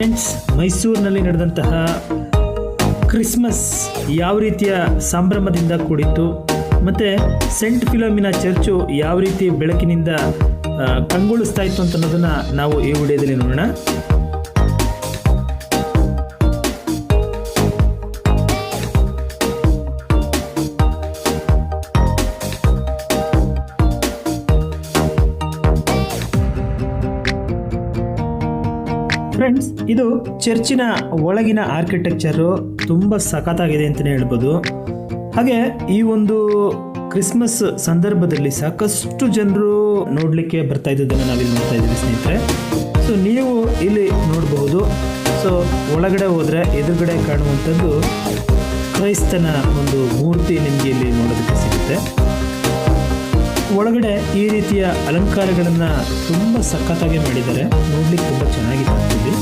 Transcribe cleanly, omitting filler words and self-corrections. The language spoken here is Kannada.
ಫ್ರೆಂಡ್ಸ್, ಮೈಸೂರಿನಲ್ಲಿ ನಡೆದಂತಹ ಕ್ರಿಸ್ಮಸ್ ಯಾವ ರೀತಿಯ ಸಂಭ್ರಮದಿಂದ ಕೂಡಿತ್ತು ಮತ್ತು ಸೆಂಟ್ ಫಿಲೋಮಿನಾ ಚರ್ಚು ಯಾವ ರೀತಿ ಬೆಳಕಿನಿಂದ ಕಂಗೊಳಿಸ್ತಾ ಇತ್ತು ಅಂತ ಅನ್ನೋದನ್ನು ನಾವು ಈ ವಿಡಿಯೋದಲ್ಲಿ ನೋಡೋಣ. ಫ್ರೆಂಡ್ಸ್, ಇದು ಚರ್ಚಿನ ಒಳಗಿನ ಆರ್ಕಿಟೆಕ್ಚರು ತುಂಬ ಸಖತ್ತಾಗಿದೆ ಅಂತಲೇ ಹೇಳ್ಬೋದು. ಹಾಗೆ ಈ ಒಂದು ಕ್ರಿಸ್ಮಸ್ ಸಂದರ್ಭದಲ್ಲಿ ಸಾಕಷ್ಟು ಜನರು ನೋಡಲಿಕ್ಕೆ ಬರ್ತಾ ಇದ್ದದನ್ನು ನಾವಿಲ್ಲಿ ನೋಡ್ತಾ ಇದ್ದೀವಿ ಸ್ನೇಹಿತರೆ. ಸೊ ನೀವು ಇಲ್ಲಿ ನೋಡಬಹುದು. ಸೊ ಒಳಗಡೆ ಹೋದರೆ ಎದುರುಗಡೆ ಕಾಣುವಂಥದ್ದು ಕ್ರೈಸ್ತನ ಒಂದು ಮೂರ್ತಿ ನಿಮಗೆ ಇಲ್ಲಿ ನೋಡೋದಕ್ಕೆ ಸಿಗುತ್ತೆ. ಒಳಗಡೆ ಈ ರೀತಿಯ ಅಲಂಕಾರಗಳನ್ನು ತುಂಬ ಸಖತ್ತಾಗಿ ಮಾಡಿದ್ದಾರೆ, ನೋಡ್ಲಿಕ್ಕೆ ತುಂಬ ಚೆನ್ನಾಗಿ ಕಾಣ್ತಿದೆ.